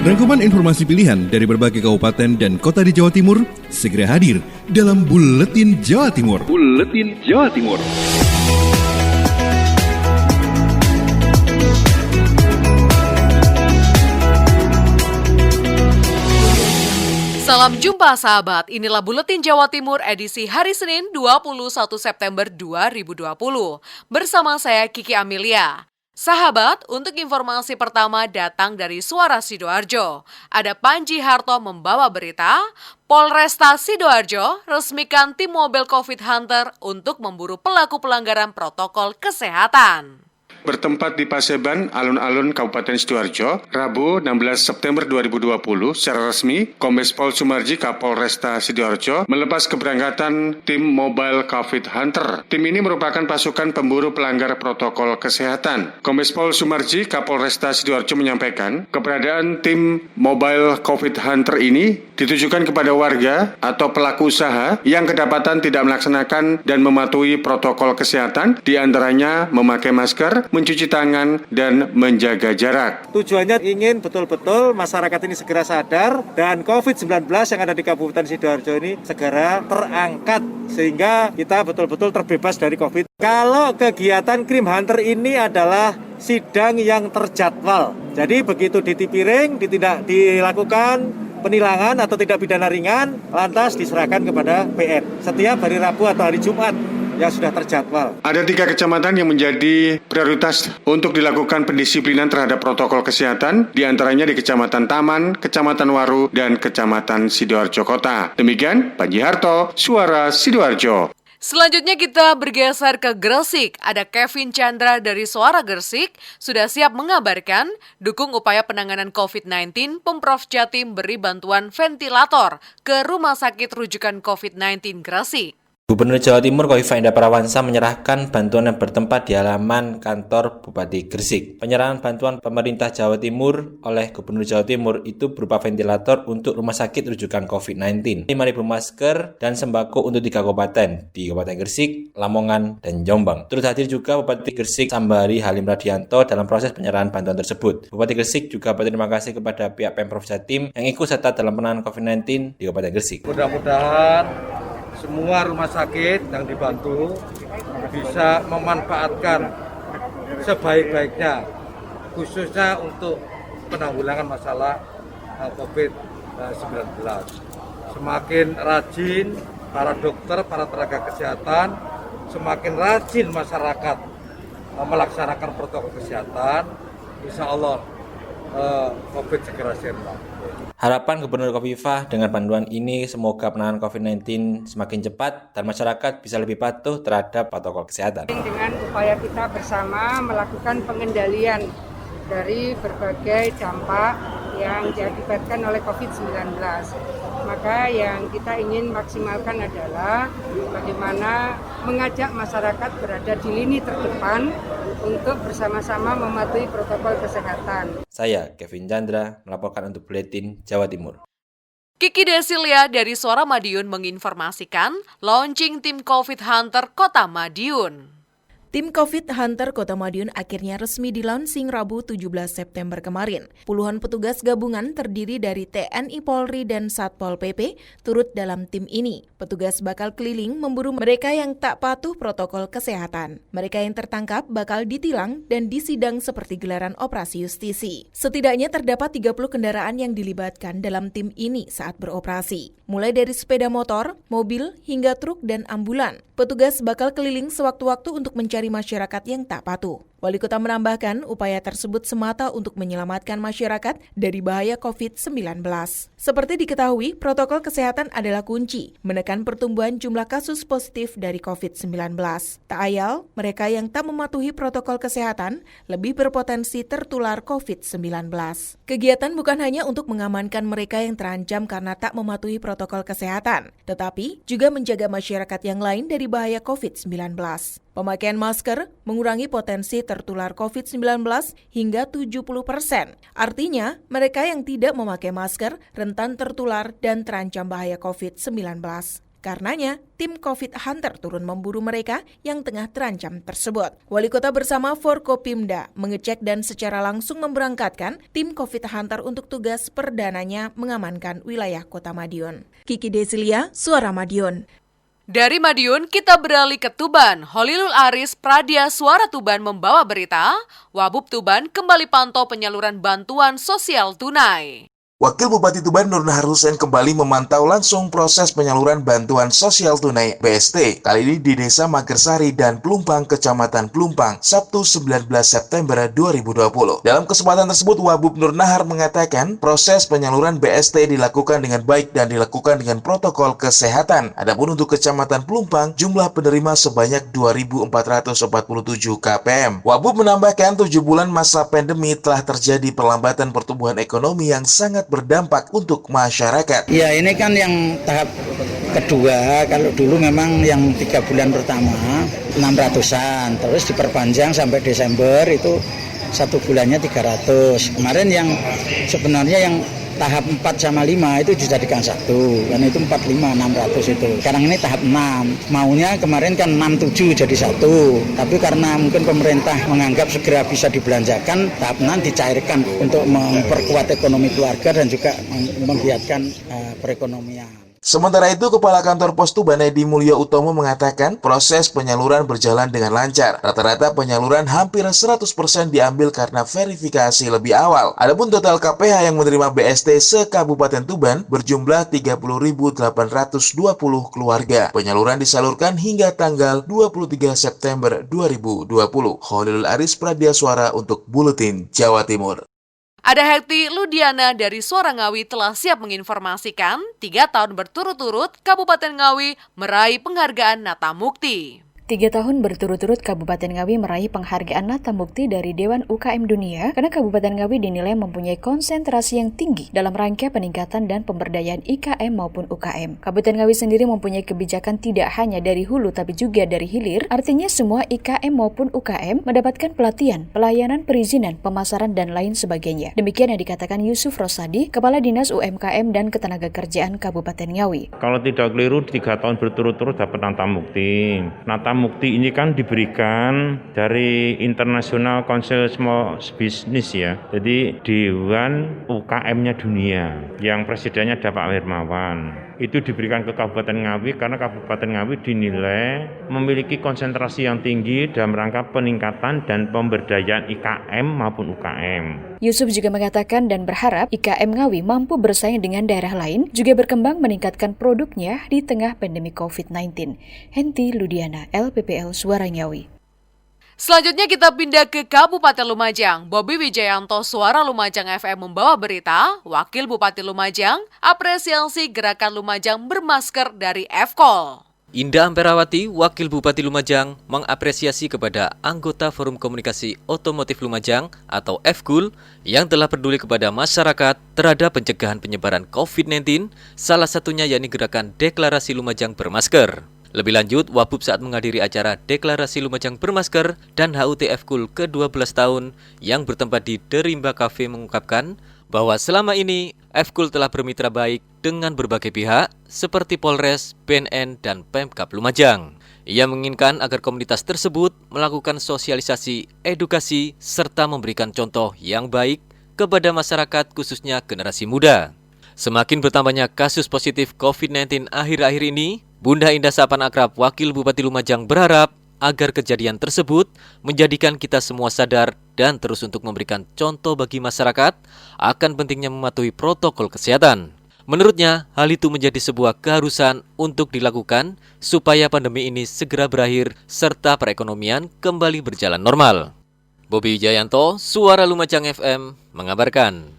Rangkuman informasi pilihan dari berbagai kabupaten dan kota di Jawa Timur segera hadir dalam Buletin Jawa Timur. Buletin Jawa Timur. Salam jumpa sahabat, inilah Buletin Jawa Timur edisi hari Senin 21 September 2020. Bersama saya Kiki Amelia. Sahabat, untuk informasi pertama datang dari Suara Sidoarjo. Ada Panji Harto membawa berita, Polresta Sidoarjo resmikan tim mobil COVID Hunter untuk memburu pelaku pelanggaran protokol kesehatan. Bertempat di Paseban, alun-alun Kabupaten Sidoarjo, Rabu 16 September 2020, secara resmi, Kombes Pol Sumarji Kapolresta Sidoarjo melepas keberangkatan tim Mobile COVID Hunter. Tim ini merupakan pasukan pemburu pelanggar protokol kesehatan. Kombes Pol Sumarji Kapolresta Sidoarjo menyampaikan, keberadaan tim Mobile COVID Hunter ini ditujukan kepada warga atau pelaku usaha yang kedapatan tidak melaksanakan dan mematuhi protokol kesehatan, diantaranya memakai masker, mencuci tangan, dan menjaga jarak. Tujuannya ingin betul-betul masyarakat ini segera sadar dan COVID-19 yang ada di Kabupaten Sidoarjo ini segera terangkat sehingga kita betul-betul terbebas dari COVID. Kalau kegiatan Krim Hunter ini adalah sidang yang terjadwal. Jadi begitu ditipiring, dilakukan penilangan atau tidak pidana ringan, lantas diserahkan kepada PN setiap hari Rabu atau hari Jumat yang sudah terjadwal. Ada 3 kecamatan yang menjadi prioritas untuk dilakukan pendisiplinan terhadap protokol kesehatan, diantaranya di Kecamatan Taman, Kecamatan Waru, dan Kecamatan Sidoarjo Kota. Demikian, Panji Harto, Suara Sidoarjo. Selanjutnya kita bergeser ke Gresik. Ada Kevin Chandra dari Suara Gresik sudah siap mengabarkan dukung upaya penanganan COVID-19, Pemprov Jatim beri bantuan ventilator ke Rumah Sakit Rujukan COVID-19 Gresik. Gubernur Jawa Timur Khofifah Indar Parawansa menyerahkan bantuan yang bertempat di halaman kantor Bupati Gresik. Penyerahan bantuan pemerintah Jawa Timur oleh Gubernur Jawa Timur itu berupa ventilator untuk rumah sakit rujukan COVID-19, 5.000 masker, dan sembako untuk 3 kabupaten di Kabupaten Gresik, Lamongan, dan Jombang. Turut hadir juga Bupati Gresik Sambari Halim Radianto dalam proses penyerahan bantuan tersebut. Bupati Gresik juga berterima kasih kepada pihak Pemprov Jatim yang ikut serta dalam penanganan COVID-19 di Kabupaten Gresik. Mudah-mudahan semua rumah sakit yang dibantu bisa memanfaatkan sebaik-baiknya, khususnya untuk penanggulangan masalah COVID-19. Semakin rajin para dokter, para tenaga kesehatan, semakin rajin masyarakat melaksanakan protokol kesehatan, insya Allah COVID segera sirna. Harapan Gubernur Khofifah dengan bantuan ini semoga penanganan COVID-19 semakin cepat dan masyarakat bisa lebih patuh terhadap protokol kesehatan. Dengan upaya kita bersama melakukan pengendalian dari berbagai dampak yang diakibatkan oleh COVID-19. Maka yang kita ingin maksimalkan adalah bagaimana mengajak masyarakat berada di lini terdepan untuk bersama-sama mematuhi protokol kesehatan. Saya, Kevin Chandra, melaporkan untuk Buletin Jawa Timur. Kiki Desilia dari Suara Madiun menginformasikan launching tim COVID Hunter Kota Madiun. Tim COVID Hunter Kota Madiun akhirnya resmi dilaunching Rabu 17 September kemarin. Puluhan petugas gabungan terdiri dari TNI Polri dan Satpol PP turut dalam tim ini. Petugas bakal keliling memburu mereka yang tak patuh protokol kesehatan. Mereka yang tertangkap bakal ditilang dan disidang seperti gelaran operasi justisi. Setidaknya terdapat 30 kendaraan yang dilibatkan dalam tim ini saat beroperasi. Mulai dari sepeda motor, mobil, hingga truk dan ambulan. Petugas bakal keliling sewaktu-waktu untuk mencari masyarakat yang tak patuh. Wali Kota menambahkan upaya tersebut semata untuk menyelamatkan masyarakat dari bahaya COVID-19. Seperti diketahui, protokol kesehatan adalah kunci menekan pertumbuhan jumlah kasus positif dari COVID-19. Tak ayal, mereka yang tak mematuhi protokol kesehatan lebih berpotensi tertular COVID-19. Kegiatan bukan hanya untuk mengamankan mereka yang terancam karena tak mematuhi protokol kesehatan, tetapi juga menjaga masyarakat yang lain dari bahaya COVID-19. Pemakaian masker mengurangi potensi tertular COVID-19 hingga 70%. Artinya, mereka yang tidak memakai masker rentan tertular dan terancam bahaya COVID-19. Karenanya, tim COVID Hunter turun memburu mereka yang tengah terancam tersebut. Wali Kota bersama Forkopimda mengecek dan secara langsung memberangkatkan tim COVID Hunter untuk tugas perdananya mengamankan wilayah Kota Madiun. Kiki Desilia, Suara Madiun. Dari Madiun, kita beralih ke Tuban. Holilul Aris, Pradia Suara Tuban membawa berita, Wabub Tuban kembali pantau penyaluran bantuan sosial tunai. Wakil Bupati Tuban Nur Nahar Hussein kembali memantau langsung proses penyaluran bantuan sosial tunai BST, kali ini di Desa Magersari dan Pelumpang, Kecamatan Pelumpang, Sabtu 19 September 2020. Dalam kesempatan tersebut, Wabub Nur Nahar mengatakan proses penyaluran BST dilakukan dengan baik dan dilakukan dengan protokol kesehatan. Adapun untuk Kecamatan Pelumpang, jumlah penerima sebanyak 2.447 KPM. Wabub menambahkan 7 bulan masa pandemi telah terjadi perlambatan pertumbuhan ekonomi yang sangat berdampak untuk masyarakat. Ya, ini kan yang tahap kedua. Kalau dulu memang yang 3 bulan pertama 600-an, terus diperpanjang sampai Desember itu 1 bulannya 300. Kemarin yang sebenarnya yang tahap 4 sama 5 itu dijadikan 1, karena itu 45, 600 itu. Sekarang ini tahap 6, maunya kemarin kan 67 jadi 1, tapi karena mungkin pemerintah menganggap segera bisa dibelanjakan, tahap 6 dicairkan untuk memperkuat ekonomi keluarga dan juga menggiatkan perekonomian. Sementara itu, Kepala Kantor Pos Tuban Edi Mulyo Utomo mengatakan proses penyaluran berjalan dengan lancar. Rata-rata penyaluran hampir 100% diambil karena verifikasi lebih awal. Adapun total KPH yang menerima BST se-Kabupaten Tuban berjumlah 30.820 keluarga. Penyaluran disalurkan hingga tanggal 23 September 2020. Holilul Aris, Pradia Suara untuk Buletin Jawa Timur. Ada Hekti Ludiana dari Suara Ngawi telah siap menginformasikan 3 tahun berturut-turut Kabupaten Ngawi meraih penghargaan Nata Mukti. 3 tahun berturut-turut Kabupaten Ngawi meraih penghargaan Nata Mukti dari Dewan UKM Dunia karena Kabupaten Ngawi dinilai mempunyai konsentrasi yang tinggi dalam rangka peningkatan dan pemberdayaan IKM maupun UKM. Kabupaten Ngawi sendiri mempunyai kebijakan tidak hanya dari hulu tapi juga dari hilir, artinya semua IKM maupun UKM mendapatkan pelatihan, pelayanan perizinan, pemasaran dan lain sebagainya. Demikian yang dikatakan Yusuf Rosadi, Kepala Dinas UMKM dan Ketenagakerjaan Kabupaten Ngawi. Kalau tidak keliru 3 tahun berturut-turut dapat Nata Mukti. Nata Mukti ini kan diberikan dari International Council Small Business ya. Jadi Dewan UKM-nya dunia yang presidennya ada Pak Hermawan. Itu diberikan ke Kabupaten Ngawi karena Kabupaten Ngawi dinilai memiliki konsentrasi yang tinggi dalam rangka peningkatan dan pemberdayaan IKM maupun UKM. Yusuf juga mengatakan dan berharap IKM Ngawi mampu bersaing dengan daerah lain, juga berkembang meningkatkan produknya di tengah pandemi COVID-19. Henti Ludiana, LPPL Suara Ngawi. Selanjutnya kita pindah ke Kabupaten Lumajang. Bobi Wijayanto Suara Lumajang FM membawa berita, Wakil Bupati Lumajang apresiasi gerakan Lumajang bermasker dari FKOL. Indah Amperawati, Wakil Bupati Lumajang, mengapresiasi kepada anggota Forum Komunikasi Otomotif Lumajang atau FKUL yang telah peduli kepada masyarakat terhadap pencegahan penyebaran COVID-19, salah satunya yakni gerakan Deklarasi Lumajang Bermasker. Lebih lanjut, Wabub saat menghadiri acara Deklarasi Lumajang Bermasker dan HUT FKUL ke-12 tahun yang bertempat di Derimba Cafe mengungkapkan bahwa selama ini FKUL telah bermitra baik dengan berbagai pihak seperti Polres, BNN, dan Pemkab Lumajang. Ia menginginkan agar komunitas tersebut melakukan sosialisasi, edukasi, serta memberikan contoh yang baik kepada masyarakat khususnya generasi muda. Semakin bertambahnya kasus positif COVID-19 akhir-akhir ini, Bunda Indah Sapan Akrab Wakil Bupati Lumajang berharap agar kejadian tersebut menjadikan kita semua sadar dan terus untuk memberikan contoh bagi masyarakat akan pentingnya mematuhi protokol kesehatan. Menurutnya, hal itu menjadi sebuah keharusan untuk dilakukan supaya pandemi ini segera berakhir serta perekonomian kembali berjalan normal. Bobi Wijayanto, Suara Lumajang FM, mengabarkan.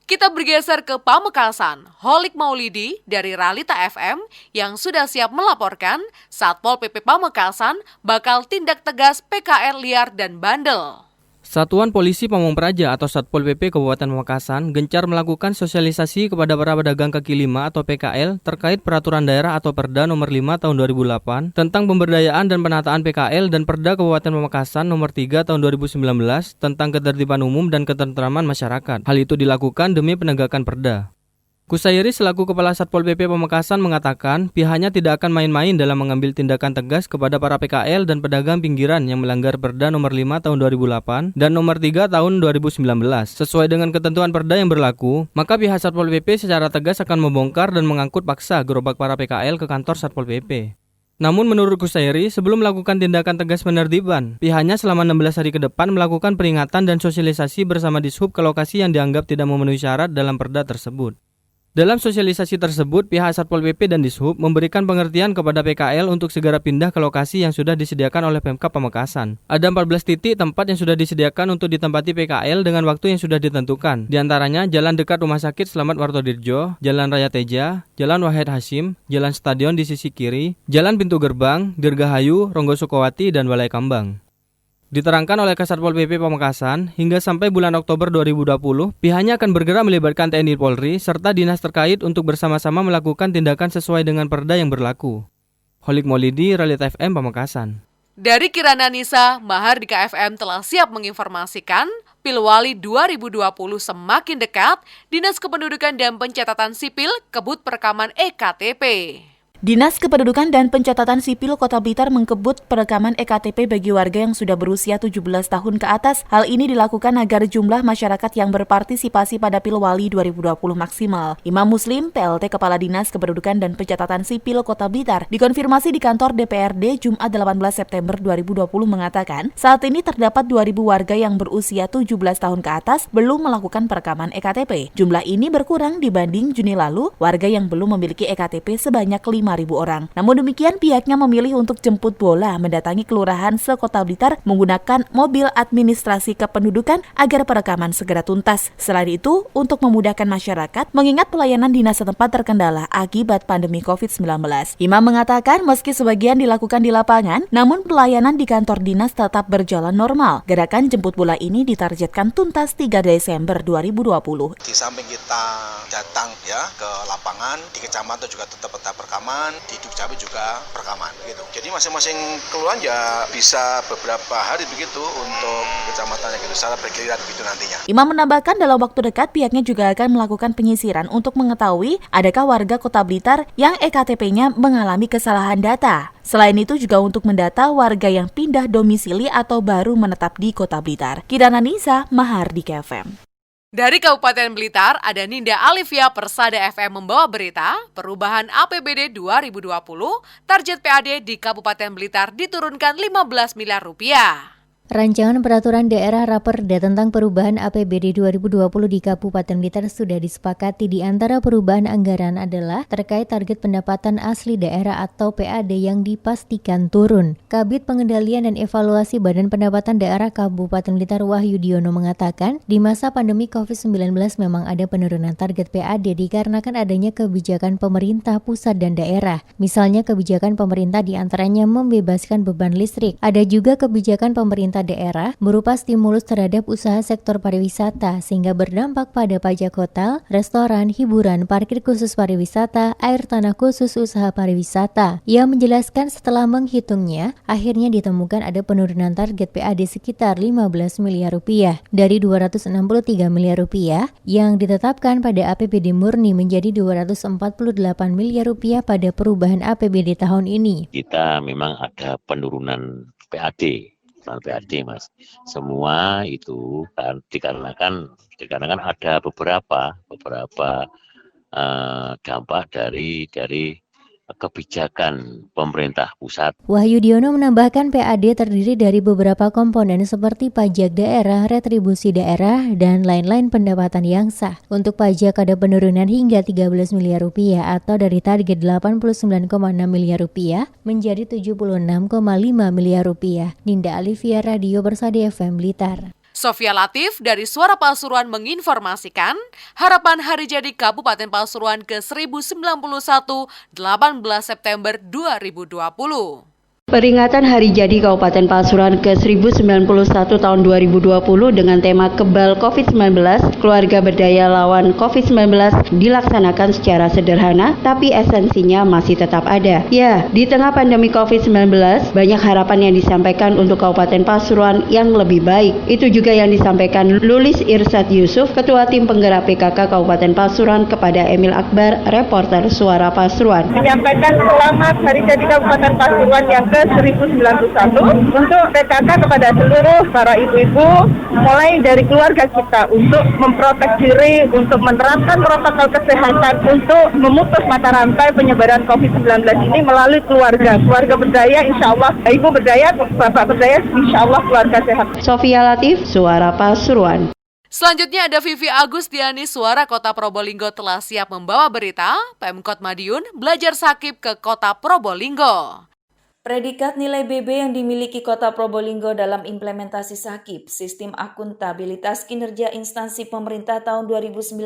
Kita bergeser ke Pamekasan. Holik Maulidi dari Ralita FM yang sudah siap melaporkan Satpol PP Pamekasan bakal tindak tegas PKL liar dan bandel. Satuan Polisi Pamong Praja atau Satpol PP Kabupaten Pamekasan gencar melakukan sosialisasi kepada para pedagang kaki lima atau PKL terkait Peraturan Daerah atau Perda Nomor 5 Tahun 2008 tentang pemberdayaan dan penataan PKL dan Perda Kabupaten Pamekasan Nomor 3 Tahun 2019 tentang ketertiban umum dan ketentraman masyarakat. Hal itu dilakukan demi penegakan Perda. Kusairi selaku Kepala Satpol PP Pamekasan mengatakan pihaknya tidak akan main-main dalam mengambil tindakan tegas kepada para PKL dan pedagang pinggiran yang melanggar Perda nomor 5 tahun 2008 dan nomor 3 tahun 2019. Sesuai dengan ketentuan Perda yang berlaku, maka pihak Satpol PP secara tegas akan membongkar dan mengangkut paksa gerobak para PKL ke kantor Satpol PP. Namun menurut Kusairi, sebelum melakukan tindakan tegas penertiban, pihaknya selama 16 hari ke depan melakukan peringatan dan sosialisasi bersama Dishub ke lokasi yang dianggap tidak memenuhi syarat dalam Perda tersebut. Dalam sosialisasi tersebut, pihak Satpol PP dan Dishub memberikan pengertian kepada PKL untuk segera pindah ke lokasi yang sudah disediakan oleh Pemkab Pamekasan. Ada 14 titik tempat yang sudah disediakan untuk ditempati PKL dengan waktu yang sudah ditentukan. Di antaranya Jalan dekat Rumah Sakit Slamet Wartodirjo, Jalan Raya Teja, Jalan Wahid Hashim, Jalan Stadion di sisi kiri, Jalan Pintu Gerbang, Dirgahayu, Ronggo Sukowati, dan Balai Kambang. Diterangkan oleh Kasatpol PP Pamekasan, hingga sampai bulan Oktober 2020, pihaknya akan bergerak melibatkan TNI Polri serta dinas terkait untuk bersama-sama melakukan tindakan sesuai dengan Perda yang berlaku. Holik Maulidi, Realita FM Pamekasan. Dari Kirana Nisa, Mahardika FM telah siap menginformasikan Pilwali 2020 semakin dekat, Dinas Kependudukan dan Pencatatan Sipil kebut perekaman EKTP. Dinas Kependudukan dan Pencatatan Sipil Kota Blitar mengkebut perekaman EKTP bagi warga yang sudah berusia 17 tahun ke atas. Hal ini dilakukan agar jumlah masyarakat yang berpartisipasi pada Pilwali 2020 maksimal. Imam Muslim, PLT Kepala Dinas Kependudukan dan Pencatatan Sipil Kota Blitar, dikonfirmasi di kantor DPRD Jumat 18 September 2020 mengatakan, saat ini terdapat 2.000 warga yang berusia 17 tahun ke atas belum melakukan perekaman EKTP. Jumlah ini berkurang dibanding Juni lalu, warga yang belum memiliki EKTP sebanyak 5.000 orang. Namun demikian, pihaknya memilih untuk jemput bola mendatangi kelurahan se-Kota Blitar menggunakan mobil administrasi kependudukan agar perekaman segera tuntas. Selain itu, untuk memudahkan masyarakat, mengingat pelayanan dinas setempat terkendala akibat pandemi COVID-19. Imam mengatakan meski sebagian dilakukan di lapangan, namun pelayanan di kantor dinas tetap berjalan normal. Gerakan jemput bola ini ditargetkan tuntas 3 Desember 2020. Di samping kita datang ke lapangan, di kecamatan juga tetap perekaman, di Dukcapil juga perekaman gitu. Jadi masing-masing kelurahan ya bisa beberapa hari begitu untuk kecamatannya gitu, secara bergiliran begitu nantinya. Imam menambahkan dalam waktu dekat pihaknya juga akan melakukan penyisiran untuk mengetahui adakah warga Kota Blitar yang EKTP-nya mengalami kesalahan data. Selain itu juga untuk mendata warga yang pindah domisili atau baru menetap di Kota Blitar. Kirana Nisa, Mahardika FM. Dari Kabupaten Blitar, ada Ninda Alivia Persada FM membawa berita perubahan APBD 2020, target PAD di Kabupaten Blitar diturunkan 15 miliar rupiah. Rancangan Peraturan Daerah Raperda tentang perubahan APBD 2020 di Kabupaten Blitar sudah disepakati. Di antara perubahan anggaran adalah terkait target pendapatan asli daerah atau PAD yang dipastikan turun. Kabid Pengendalian dan Evaluasi Badan Pendapatan Daerah Kabupaten Blitar Wahyu Diono mengatakan, di masa pandemi COVID-19 memang ada penurunan target PAD dikarenakan adanya kebijakan pemerintah pusat dan daerah. Misalnya kebijakan pemerintah diantaranya membebaskan beban listrik. Ada juga kebijakan pemerintah daerah berupa stimulus terhadap usaha sektor pariwisata sehingga berdampak pada pajak hotel, restoran, hiburan, parkir khusus pariwisata, air tanah khusus usaha pariwisata. Ia menjelaskan setelah menghitungnya, akhirnya ditemukan ada penurunan target PAD sekitar 15 miliar rupiah dari 263 miliar rupiah yang ditetapkan pada APBD murni menjadi 248 miliar rupiah pada perubahan APBD tahun ini. Kita memang ada penurunan PAD Mas. Semua itu kan dikarenakan ada beberapa dampak dari kebijakan pemerintah pusat. Wahyu Diono menambahkan PAD terdiri dari beberapa komponen seperti pajak daerah, retribusi daerah, dan lain-lain pendapatan yang sah. Untuk pajak ada penurunan hingga 13 miliar rupiah atau dari target 89,6 miliar rupiah menjadi 76,5 miliar rupiah. Ninda Alivia, Radio Persada FM Blitar. Sofia Latif dari Suara Pasuruan menginformasikan harapan hari jadi Kabupaten Pasuruan ke 1091 18 September 2020. Peringatan Hari Jadi Kabupaten Pasuruan ke-1091 tahun 2020 dengan tema Kebal COVID-19, Keluarga Berdaya Lawan COVID-19 dilaksanakan secara sederhana, tapi esensinya masih tetap ada. Ya, di tengah pandemi COVID-19, banyak harapan yang disampaikan untuk Kabupaten Pasuruan yang lebih baik. Itu juga yang disampaikan Lulis Irsad Yusuf, Ketua Tim Penggerak PKK Kabupaten Pasuruan kepada Emil Akbar, reporter Suara Pasuruan. Menyampaikan selamat Hari Jadi Kabupaten Pasuruan yang ke-1091 untuk PKK kepada seluruh para ibu-ibu, mulai dari keluarga kita untuk memprotek diri, untuk menerapkan protokol kesehatan, untuk memutus mata rantai penyebaran COVID-19 ini melalui keluarga. Keluarga berdaya, insya Allah, ibu berdaya, bapak berdaya, insya Allah keluarga sehat. Sofia Latif, Suara Pasuruan. Selanjutnya ada Vivi Agustiani, Suara Kota Probolinggo telah siap membawa berita Pemkot Madiun belajar sakip ke Kota Probolinggo. Predikat nilai BB yang dimiliki Kota Probolinggo dalam implementasi SAKIP, Sistem Akuntabilitas Kinerja Instansi Pemerintah tahun 2019,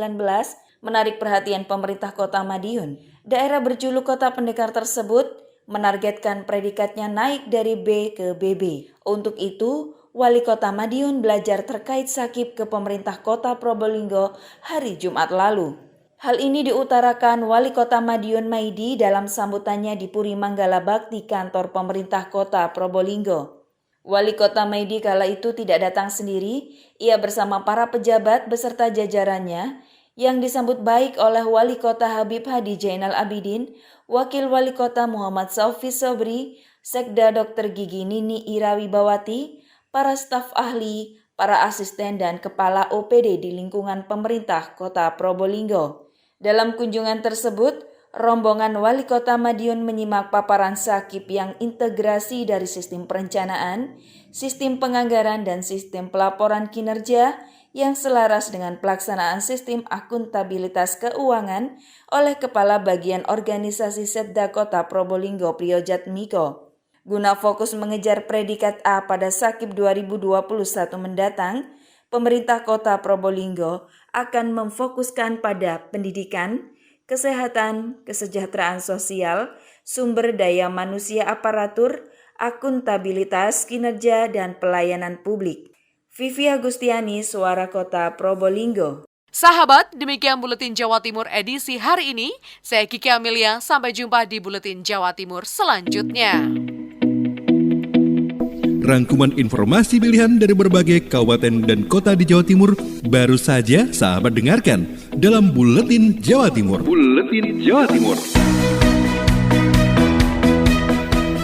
menarik perhatian pemerintah Kota Madiun. Daerah berjuluk Kota Pendekar tersebut menargetkan predikatnya naik dari B ke BB. Untuk itu, Wali Kota Madiun belajar terkait SAKIP ke pemerintah Kota Probolinggo hari Jumat lalu. Hal ini diutarakan Wali Kota Madiun Maidi dalam sambutannya di Puri Manggala Bakti kantor pemerintah Kota Probolinggo. Wali Kota Maidi kala itu tidak datang sendiri, ia bersama para pejabat beserta jajarannya yang disambut baik oleh Wali Kota Habib Hadi Jainal Abidin, Wakil Wali Kota Muhammad Saufi Sobri, Sekda Dr. Gigi Nini Irawibawati, para staf ahli, para asisten dan kepala OPD di lingkungan pemerintah Kota Probolinggo. Dalam kunjungan tersebut, rombongan Wali Kota Madiun menyimak paparan SAKIP yang integrasi dari sistem perencanaan, sistem penganggaran dan sistem pelaporan kinerja yang selaras dengan pelaksanaan sistem akuntabilitas keuangan oleh Kepala Bagian Organisasi Setda Kota Probolinggo Priyojatmiko. Guna fokus mengejar predikat A pada SAKIP 2021 mendatang, pemerintah Kota Probolinggo akan memfokuskan pada pendidikan, kesehatan, kesejahteraan sosial, sumber daya manusia aparatur, akuntabilitas kinerja dan pelayanan publik. Vivi Agustiani, Suara Kota Probolinggo. Sahabat, demikian Buletin Jawa Timur edisi hari ini. Saya Kiki Amelia, sampai jumpa di Buletin Jawa Timur selanjutnya. Rangkuman informasi pilihan dari berbagai kabupaten dan kota di Jawa Timur baru saja sahabat dengarkan dalam Buletin Jawa Timur. Buletin Jawa Timur.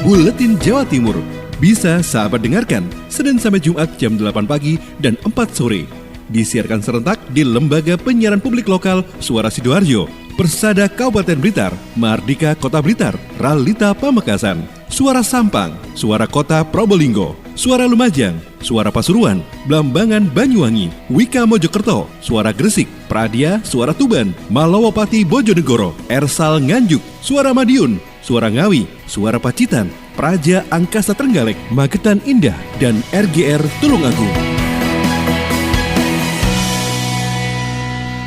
Buletin Jawa Timur bisa sahabat dengarkan Senin sampai Jumat jam 8 pagi dan 4 sore. Disiarkan serentak di Lembaga Penyiaran Publik Lokal Suara Sidoarjo, Persada Kabupaten Blitar, Mardika Kota Blitar, Ralita Pamekasan, Suara Sampang, Suara Kota Probolinggo, Suara Lumajang, Suara Pasuruan, Blambangan Banyuwangi, Wika Mojokerto, Suara Gresik, Pradia, Suara Tuban, Malawapati Bojonegoro, Ersal Nganjuk, Suara Madiun, Suara Ngawi, Suara Pacitan, Praja Angkasa Trenggalek, Magetan Indah, dan RGR Tulungagung.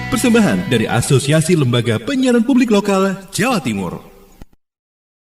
Persembahan dari Asosiasi Lembaga Penyiaran Publik Lokal Jawa Timur.